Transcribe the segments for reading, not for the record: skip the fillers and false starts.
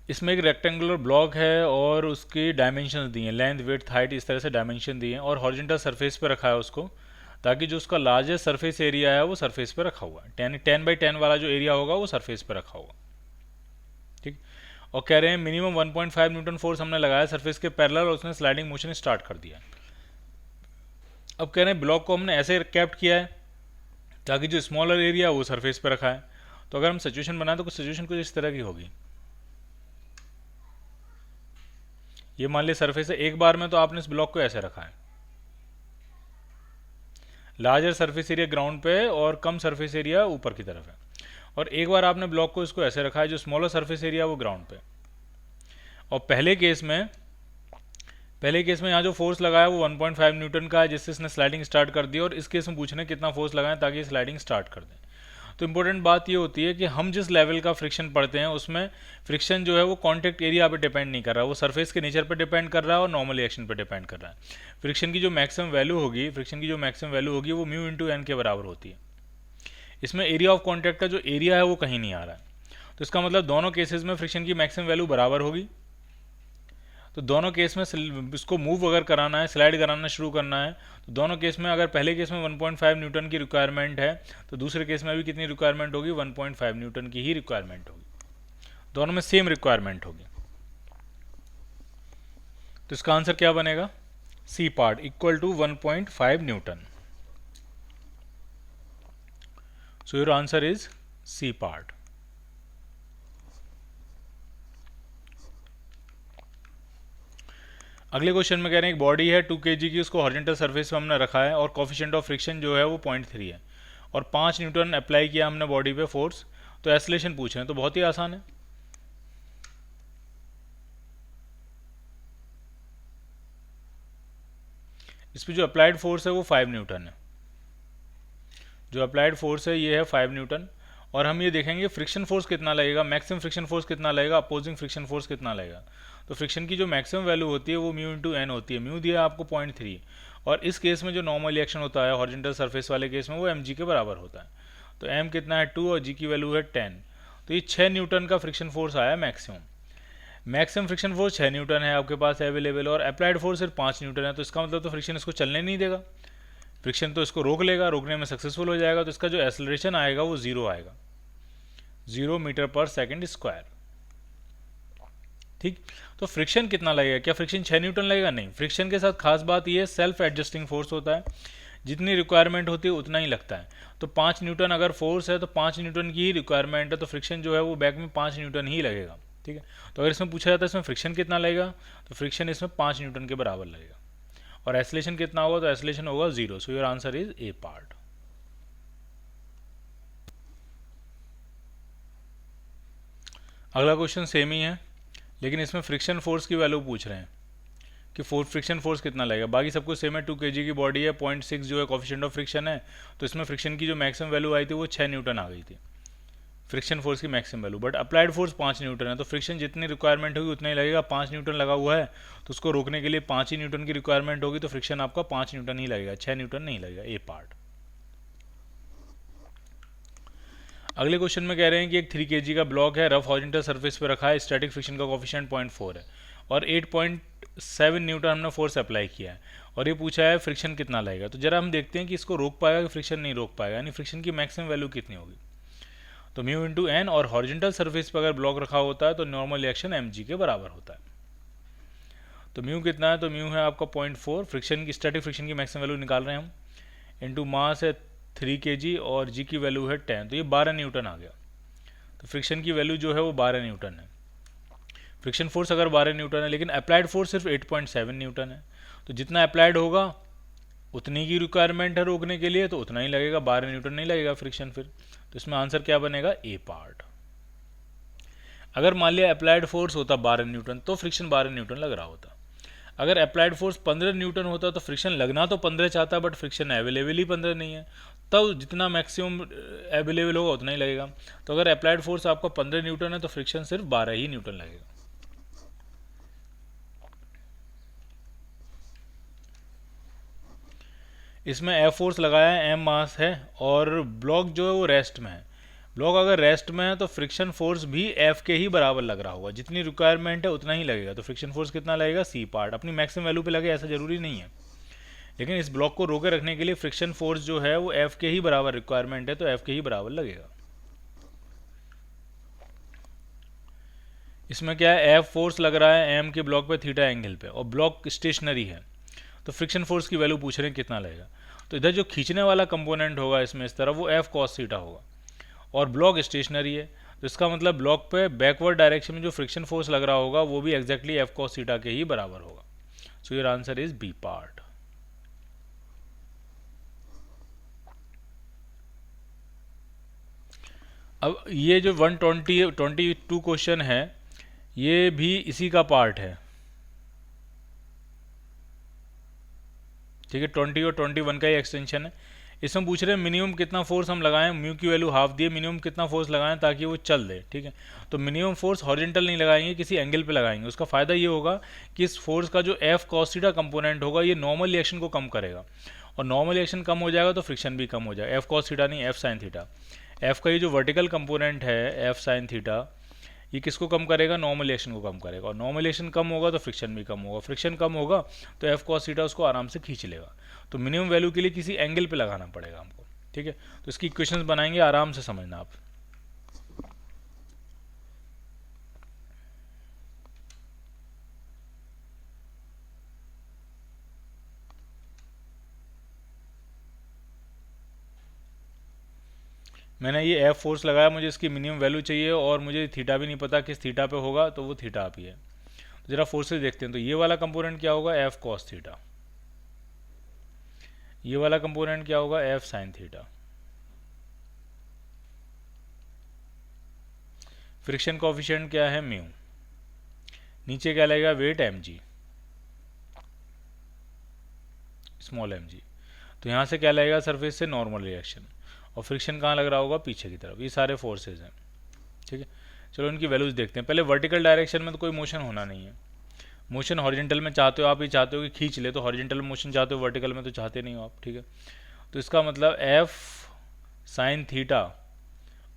इसमें एक rectangular block है और उसकी डायमेंशंस दी हैं, लेंथ विड्थ हाइट इस तरह से डायमेंशन दिए हैं, और हॉरिजॉन्टल सरफेस पे रखा है उसको, ताकि जो उसका लार्जेस्ट सरफेस एरिया है वो सरफेस पे रखा हुआ है। 10 बाई 10 वाला जो एरिया होगा वो सरफेस पे रखा होगा। ठीक। और कह रहे हैं मिनिमम 1.5 न्यूटन फोर्स हमने लगाया सरफेस के पैरेलल और उसने स्लाइडिंग मोशन स्टार्ट कर दिया। अब कह रहे हैं ब्लॉक को हमने ऐसे कैप्ट किया है ताकि जो स्मॉलर एरिया है वो सरफेस पे रखा है। तो अगर हम सिचुएशन बनाए तो कुछ सिचुएशन कुछ इस तरह की होगी। ये मान लिया सरफेस है, एक बार में तो आपने इस ब्लॉक को ऐसे रखा है, लार्जर सरफेस एरिया ग्राउंड पे है और कम सरफेस एरिया ऊपर की तरफ है, और एक बार आपने ब्लॉक को इसको ऐसे रखा है, जो स्मॉलर सरफेस एरिया वो ग्राउंड पे। और पहले केस में यहाँ जो फोर्स लगाया वो 1.5 न्यूटन का है, जिससे इसने स्लाइडिंग स्टार्ट कर दी, और इस केस में पूछना है कितना फोर्स लगाएं ताकि ये स्लाइडिंग स्टार्ट कर दें। तो इंपॉर्टेंट बात ये होती है कि हम जिस लेवल का फ्रिक्शन पढ़ते हैं उसमें फ्रिक्शन जो है वो कॉन्टैक्ट एरिया पे डिपेंड नहीं कर रहा, वो सरफेस के नेचर पे डिपेंड कर रहा है और नॉर्मल रिएक्शन पे डिपेंड कर रहा है। फ्रिक्शन की जो मैक्सिमम वैल्यू होगी वो म्यू इंटू एन के बराबर होती है। इसमें एरिया ऑफ कॉन्टैक्ट का जो एरिया है वो कहीं नहीं आ रहा है, तो इसका मतलब दोनों केसेस में फ्रिक्शन की मैक्सिमम वैल्यू बराबर होगी। तो दोनों केस में इसको मूव अगर कराना है, स्लाइड कराना शुरू करना है, तो दोनों केस में अगर पहले केस में 1.5 न्यूटन की रिक्वायरमेंट है तो दूसरे केस में भी कितनी रिक्वायरमेंट होगी, 1.5 न्यूटन की ही रिक्वायरमेंट होगी। दोनों में सेम रिक्वायरमेंट होगी। तो इसका आंसर क्या बनेगा, C part equal to 1.5 newton. So your answer is C part. अगले क्वेश्चन में कह रहे हैं एक बॉडी है 2 kg की, उसको हॉरिजॉन्टल सरफेस पे हमने रखा है और कोफिशिएंट ऑफ फ्रिक्शन जो है वो 0.3 है, और 5 न्यूटन अप्लाई किया हमने बॉडी पे फोर्स। तो एक्सेलरेशन पूछ रहे हैं, तो बहुत ही आसान है। इस पर जो अप्लाइड फोर्स है वो 5 न्यूटन है, जो अप्लाइड फोर्स है ये है 5 न्यूटन। और हम ये देखेंगे फ्रिक्शन फोर्स कितना लगेगा, मैक्सिमम फ्रिक्शन फोर्स कितना लगेगा, अपोजिंग फ्रिक्शन फोर्स कितना लगेगा। तो फ्रिक्शन की जो मैक्सिमम वैल्यू होती है वो म्यू इंटू एन होती है, म्यू दिया है आपको 0.3, और इस केस में जो नॉर्मल रिएक्शन होता है हॉरिजॉन्टल सरफेस वाले केस में वो एम के बराबर होता है। तो एम कितना है 2 और जी की वैल्यू है 10। तो ये 6 न्यूटन का फ्रिक्शन फोर्स आया maximum. Maximum friction force 6 Newton है आपके पास अवेलेबल, और अप्लाइड फोर्स सिर्फ 5 न्यूटन है, तो इसका मतलब तो फ्रिक्शन इसको चलने नहीं देगा, फ्रिक्शन तो इसको रोक लेगा, रोकने में सक्सेसफुल हो जाएगा। तो इसका जो एक्सेलरेशन आएगा वो 0 आएगा, 0 मीटर पर सेकेंड स्क्वायर। ठीक। तो फ्रिक्शन कितना लगेगा, क्या फ्रिक्शन 6 न्यूटन लगेगा, नहीं। फ्रिक्शन के साथ खास बात ये सेल्फ एडजस्टिंग फोर्स होता है, जितनी रिक्वायरमेंट होती है उतना ही लगता है। तो 5 न्यूटन अगर फोर्स है तो 5 न्यूटन की ही रिक्वायरमेंट है, तो फ्रिक्शन जो है वो बैक में 5 न्यूटन ही लगेगा। ठीक है। तो अगर इसमें पूछा जाता है इसमें फ्रिक्शन कितना लगेगा, तो फ्रिक्शन इसमें 5 न्यूटन के बराबर लगेगा। और एक्सेलरेशन कितना होगा, तो एक्सेलरेशन होगा 0। सो your answer is a part. अगला क्वेश्चन सेम ही है, लेकिन इसमें फ्रिक्शन फोर्स की वैल्यू पूछ रहे हैं कि फ्रिक्शन फोर्स कितना लगेगा। बाकी सब कुछ सेम है, 2 kg की बॉडी है, 0.6 जो है कोफिशिएंट ऑफ फ्रिक्शन है, तो इसमें फ्रिक्शन की जो मैक्सिमम वैल्यू आई थी वो 6 न्यूटन आ गई थी, फ्रिक्शन फोर्स की maximum value. But applied force 5 Newton है, तो फ्रिक्शन जितनी रिक्वायरमेंट होगी उतना ही लगेगा। 5 न्यूटन लगा हुआ है तो उसको रोकने के लिए 5 ही न्यूटन की रिक्वायरमेंट होगी, तो फ्रिक्शन आपका 5 न्यूटन ही लगेगा, 6 न्यूटन नहीं लगेगा। ए पार्ट। अगले क्वेश्चन में कह रहे हैं कि एक 3 kg का ब्लॉक है, रफ हॉरिजॉन्टल सरफेस पे रखा है, स्टैटिक फ्रिक्शन का कोफिशिएंट 0.4 है, और 8.7 न्यूटन हमने फोर्स अप्लाई किया है, और ये पूछा है फ्रिक्शन कितना लगेगा। तो जरा हम देखते हैं कि इसको रोक पाएगा कि फ्रिक्शन नहीं रोक पाएगा, यानी फ्रिक्शन की मैक्सिमम वैल्यू कितनी होगी। तो म्यू इंटू एन, और हॉरिजॉन्टल सरफेस पर अगर ब्लॉक रखा होता है तो नॉर्मल रिएक्शन एम के बराबर होता है। तो म्यू कितना है, तो म्यू है आपका 0.4, फ्रिक्शन की स्टैटिक फ्रिक्शन की मैक्सिमम वैल्यू निकाल रहे हैं हम, इंटू मास है 3 kg और जी की वैल्यू है 10, तो ये 12 न्यूटन आ गया। तो फ्रिक्शन की वैल्यू जो है वो 12 न्यूटन है। फ्रिक्शन फोर्स अगर 12 न्यूटन है, लेकिन अप्लाइड फोर्स सिर्फ 8.7 न्यूटन है, तो जितना अप्लाइड होगा उतनी की रिक्वायरमेंट है रोकने के लिए, तो उतना ही लगेगा, 12 न्यूटन नहीं लगेगा फ्रिक्शन फिर। तो इसमें आंसर क्या बनेगा, ए पार्ट। अगर मान लिया अप्लाइड फोर्स होता 12 न्यूटन तो फ्रिक्शन 12 न्यूटन लग रहा होता। अगर अप्लाइड फोर्स 15 न्यूटन होता तो फ्रिक्शन लगना तो 15 चाहता, बट फ्रिक्शन अवेलेबल ही 15 नहीं है, तब जितना मैक्सिमम अवेलेबल होगा उतना ही लगेगा। तो अगर अप्लाइड फोर्स आपका 15 न्यूटन है तो फ्रिक्शन सिर्फ 12 ही न्यूटन लगेगा। इसमें एफ फोर्स लगाया है, एम मास है, और ब्लॉक जो है वो रेस्ट में है। ब्लॉक अगर रेस्ट में है तो फ्रिक्शन फोर्स भी एफ के ही बराबर लग रहा होगा, जितनी रिक्वायरमेंट है उतना ही लगेगा। तो फ्रिक्शन फोर्स कितना लगेगा, सी पार्ट। अपनी मैक्सिमम वैल्यू पे लगे ऐसा जरूरी नहीं है, लेकिन इस ब्लॉक को रोके रखने के लिए फ्रिक्शन फोर्स जो है वो एफ के ही बराबर रिक्वायरमेंट है, तो एफ के ही बराबर लगेगा। इसमें क्या है, एफ फोर्स लग रहा है एम के ब्लॉक पे थीटा एंगल पे, और ब्लॉक स्टेशनरी है, तो फ्रिक्शन फोर्स की वैल्यू पूछ रहे हैं कितना लगेगा। तो इधर जो खींचने वाला कंपोनेंट होगा इसमें इस तरफ, वो एफ कॉस थीटा होगा, और ब्लॉक स्टेशनरी है, तो इसका मतलब ब्लॉक पे बैकवर्ड डायरेक्शन में जो फ्रिक्शन फोर्स लग रहा होगा वो भी एग्जैक्टली एफ कॉस थीटा के ही बराबर होगा। So your answer is B part. अब ये जो 122 क्वेश्चन है ये भी इसी का पार्ट है, ठीक है, 20 और 21 का ही एक्सटेंशन है। इसमें पूछ रहे हैं मिनिमम कितना फोर्स हम लगाएं, म्यू की वैल्यू हाफ दिए, मिनिमम कितना फोर्स लगाएं ताकि वो चल दे, ठीक है। तो मिनिमम फोर्स हॉरिजॉन्टल नहीं लगाएंगे, किसी एंगल पे लगाएंगे। उसका फ़ायदा ये होगा कि इस फोर्स का जो एफ कॉस थीटा कंपोनेंट होगा ये नॉर्मल रिएक्शन को कम करेगा, और नॉर्मल रिएक्शन कम हो जाएगा तो फ्रिक्शन भी कम हो जाएगा। एफ कॉस थीटा नहीं, एफ साइन थीटा। एफ का ये जो वर्टिकल कंपोनेंट है एफ साइन थीटा, ये किसको कम करेगा, नॉर्मल रिएक्शन को कम करेगा, और नॉर्मल रिएक्शन कम होगा तो फ्रिक्शन भी कम होगा, फ्रिक्शन कम होगा तो एफ कॉस थीटा उसको आराम से खींच लेगा। तो मिनिमम वैल्यू के लिए किसी एंगल पे लगाना पड़ेगा हमको, ठीक है। तो इसकी इक्वेशंस बनाएंगे, आराम से समझना आप। मैंने ये एफ फोर्स लगाया, मुझे इसकी मिनिमम वैल्यू चाहिए, और मुझे थीटा भी नहीं पता किस थीटा पे होगा, तो वो थीटा आप ही है। तो जरा फोर्सेस देखते हैं, तो ये वाला कंपोनेंट क्या होगा, एफ कॉस थीटा। ये वाला कंपोनेंट क्या होगा, F sine theta. Friction coefficient क्या है, म्यू। नीचे क्या लगेगा, weight M G, small M G. तो यहाँ से क्या लगेगा, सरफेस से नॉर्मल रिएक्शन, और फ्रिक्शन कहाँ लग रहा होगा, पीछे की तरफ। ये सारे फोर्सेज हैं, ठीक है। चलो इनकी वैल्यूज देखते हैं। पहले वर्टिकल डायरेक्शन में तो कोई मोशन होना नहीं है, मोशन हॉरिजेंटल में चाहते हो आप, ये चाहते हो कि खींच ले, तो हॉरिजेंटल मोशन चाहते हो, वर्टिकल में तो चाहते नहीं हो आप, ठीक है। तो इसका मतलब एफ साइन थीटा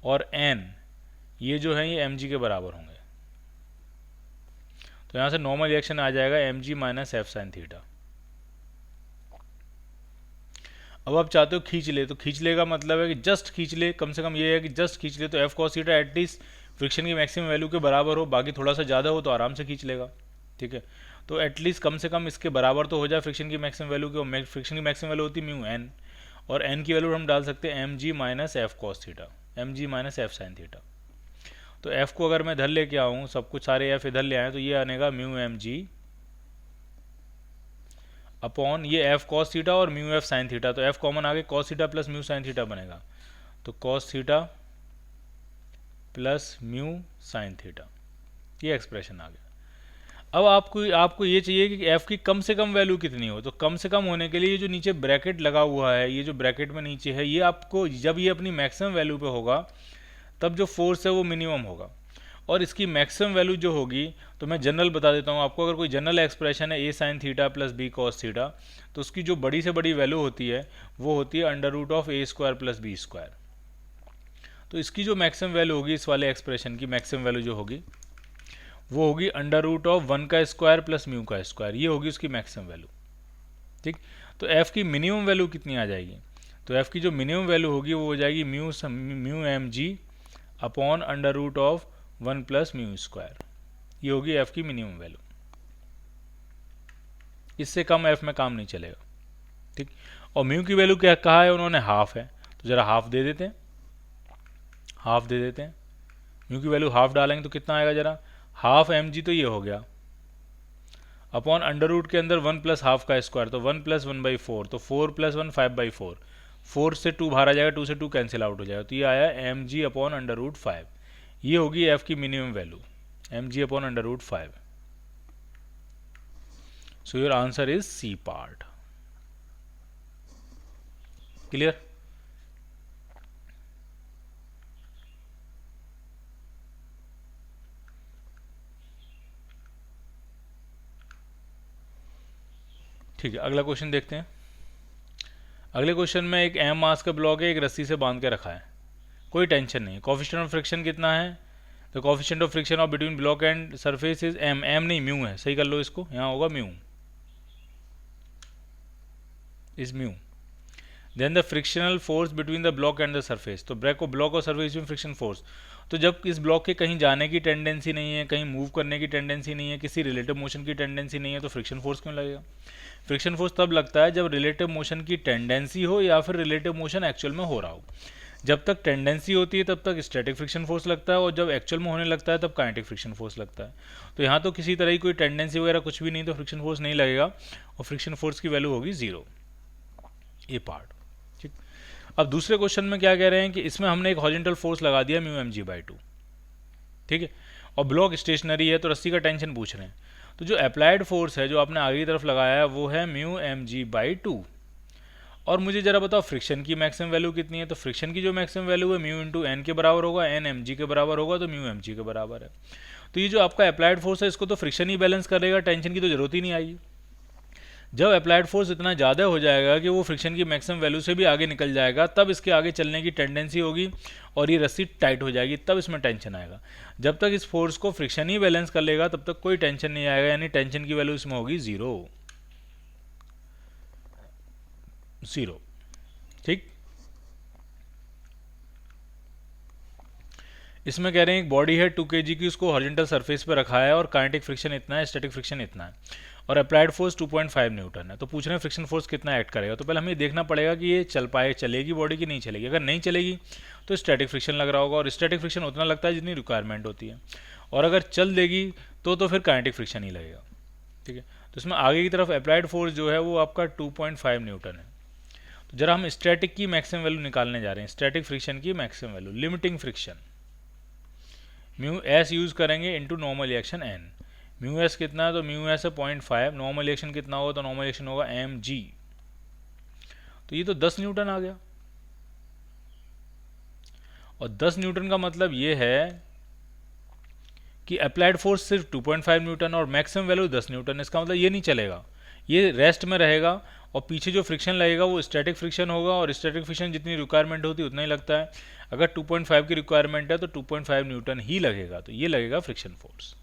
और एन ये जो है ये एम जी के बराबर होंगे, तो यहाँ से नॉर्मल रिएक्शन आ जाएगा M G minus F sine theta. अब आप चाहते हो खींच ले, तो खींच ले का मतलब है कि जस्ट खींच ले, कम से कम ये है कि जस्ट खींच ले, तो F cos theta at least friction की मैक्सिमम वैल्यू के बराबर हो, बाकी थोड़ा सा ज़्यादा हो तो आराम से खींच लेगा, ठीक है। तो एटलीस्ट कम से कम इसके बराबर तो हो जाए फ्रिक्शन की मैक्सिमम वैल्यू की। फ्रिक्शन की मैक्सिमम वैल्यू होती है म्यू एन, और एन की वैल्यू हम डाल सकते हैं M G minus F cos theta, M G minus F sine theta. तो एफ को अगर मैं इधर लेके आऊँ, सब कुछ सारे एफ इधर ले आए, तो ये आनेगा म्यू एम जी अपॉन ये एफ कॉस थीटा और म्यू एफ साइन थीटा, तो एफ कॉमन आ गए, cos theta plus mu sine theta बनेगा, तो cos theta plus mu sine theta, ये एक्सप्रेशन आ गया। अब आपको ये चाहिए कि एफ की कम से कम वैल्यू कितनी हो, तो कम से कम होने के लिए ये जो नीचे ब्रैकेट लगा हुआ है, ये जो ब्रैकेट में नीचे है, ये आपको जब ये अपनी मैक्सिमम वैल्यू पे होगा तब जो फोर्स है वो मिनिमम होगा, और इसकी मैक्सिमम वैल्यू जो होगी, तो मैं जनरल बता देता हूँ आपको। अगर कोई जनरल एक्सप्रेशन है A sine theta plus B cos theta, तो उसकी जो बड़ी से बड़ी वैल्यू होती है वो होती है under root of A square plus B square. तो इसकी जो मैक्सिमम वैल्यू होगी, इस वाले एक्सप्रेशन की मैक्सिमम वैल्यू जो होगी वो होगी अंडर रूट ऑफ 1 का स्क्वायर प्लस म्यू का स्क्वायर, ये होगी उसकी मैक्सिमम वैल्यू, ठीक। तो एफ की मिनिमम वैल्यू कितनी आ जाएगी, तो एफ की जो मिनिमम वैल्यू होगी वो हो जाएगी mu M G upon under root of 1 plus mu square, ये होगी एफ की मिनिमम वैल्यू। इससे कम एफ में काम नहीं चलेगा, ठीक। और म्यू की वैल्यू क्या कहा है उन्होंने, हाफ है, तो ज़रा हाफ दे देते हैं, हाफ दे देते हैं। म्यू की वैल्यू हाफ डालेंगे तो कितना आएगा, जरा हाफ एम जी, तो ये हो गया अपॉन अंडर रूट के अंदर 1 प्लस हाफ का स्क्वायर, तो 1 प्लस 1/4, तो 4 प्लस 1 5/4, 4 से 2 बाहर आ जाएगा, 2 से 2 कैंसिल आउट हो जाएगा, तो ये आया M G upon under root 5, ये होगी एफ की minimum value, M G upon under root 5। So your answer is C part. Clear. ठीक है, अगला क्वेश्चन देखते हैं। अगले क्वेश्चन में एक एम मास का ब्लॉक है, एक रस्सी से बांध के रखा है, कोई टेंशन नहीं। कोफिशिएंट ऑफ फ्रिक्शन कितना है, तो coefficient of friction of between block and surface is M, M नहीं म्यू है, सही कर लो इसको, यहाँ होगा mu, is mu. Then the frictional force between the block and the surface, तो ब्लॉक और सरफेस में फ्रिक्शन फोर्स, तो जब इस ब्लॉक के कहीं जाने की टेंडेंसी नहीं है, कहीं मूव करने की टेंडेंसी नहीं है, किसी रिलेटिव मोशन की टेंडेंसी नहीं है, तो फ्रिक्शन फोर्स क्यों लगेगा? फ्रिक्शन फोर्स तब लगता है जब रिलेटिव मोशन की टेंडेंसी हो या फिर रिलेटिव मोशन एक्चुअल में हो रहा हो। जब तक टेंडेंसी होती है तब तक स्टैटिक फ्रिक्शन फोर्स लगता है, और जब एक्चुअल में होने लगता है तब काइनेटिक फ्रिक्शन फोर्स लगता है। तो यहाँ तो किसी तरह की कोई टेंडेंसी वगैरह कुछ भी नहीं, तो फ्रिक्शन फोर्स नहीं लगेगा और फ्रिक्शन फोर्स की वैल्यू होगी 0, ये पार्ट। ठीक, अब दूसरे क्वेश्चन में क्या कह रहे हैं कि इसमें हमने एक हॉरिजॉन्टल फोर्स लगा दिया म्यू एम जी बाई 2, ठीक है, और ब्लॉक स्टेशनरी है, तो रस्सी का टेंशन पूछ रहे हैं। तो जो अप्लाइड फोर्स है जो आपने आगे की तरफ लगाया है वो है म्यू एम जी बाई 2, और मुझे जरा बताओ फ्रिक्शन की मैक्सिमम वैल्यू कितनी है, तो फ्रिक्शन की जो मैक्सिमम वैल्यू है म्यू इंटू एन के बराबर होगा, एन एम जी के बराबर होगा, तो म्यू एम जी के बराबर है। तो ये जो आपका अप्लाइड फोर्स है इसको तो फ्रिक्शन ही बैलेंस करेगा, टेंशन की तो जरूरत ही नहीं आएगी। जब अप्लाइड फोर्स इतना ज़्यादा हो जाएगा कि वो फ्रिक्शन की मैक्सिमम वैल्यू से भी आगे निकल जाएगा, तब इसके आगे चलने की टेंडेंसी होगी और ये रस्सी टाइट हो जाएगी, तब इसमें टेंशन आएगा। जब तक इस फोर्स को फ्रिक्शन ही बैलेंस कर लेगा तब तक कोई टेंशन नहीं आएगा, यानी टेंशन की वैल्यू इसमें होगी 0, 0। ठीक, इसमें कह रहे हैं एक बॉडी है 2 kg की, उसको हॉरिजॉन्टल सरफेस पे रखा है और काइनेटिक फ्रिक्शन इतना है, स्टैटिक फ्रिक्शन इतना है, और अप्लाइड फोर्स 2.5 न्यूटन है। तो पूछ रहे हैं फ्रिक्शन फोर्स कितना एक्ट करेगा। तो पहले हमें देखना पड़ेगा कि ये चलेगी बॉडी की नहीं चलेगी। अगर नहीं चलेगी तो स्टैटिक फ्रिक्शन लग रहा होगा, और स्टैटिक फ्रिक्शन उतना लगता है जितनी रिक्वायरमेंट होती है, और अगर चल देगी तो फिर काइनेटिक फ्रिक्शन ही लगेगा। ठीक है, तो इसमें आगे की तरफ अप्लाइड फोर्स जो है वो आपका 2.5 न्यूटन है। तो जरा हम स्टैटिक की मैक्सिमम वैल्यू निकालने जा रहे हैं, स्टैटिक फ्रिक्शन की maximum value, limiting friction, mu S use करेंगे into normal reaction N. Mu S कितना है, तो म्यू एस है 0.5, नॉर्मल रिएक्शन कितना होगा, तो नॉर्मल रिएक्शन होगा एम जी, तो ये तो 10 न्यूटन आ गया। और 10 न्यूटन का मतलब ये है कि अप्लाइड फोर्स सिर्फ 2.5 न्यूटन और मैक्सिमम वैल्यू 10 न्यूटन। इसका मतलब ये नहीं चलेगा, ये रेस्ट में रहेगा, और पीछे जो फ्रिक्शन लगेगा वो स्टैटिक फ्रिक्शन होगा, और स्टैटिक फ्रिक्शन जितनी रिक्वायरमेंट होती है उतना ही लगता है। अगर 2.5 की रिक्वायरमेंट है तो 2.5 न्यूटन ही लगेगा, तो ये लगेगा फ्रिक्शन फोर्स।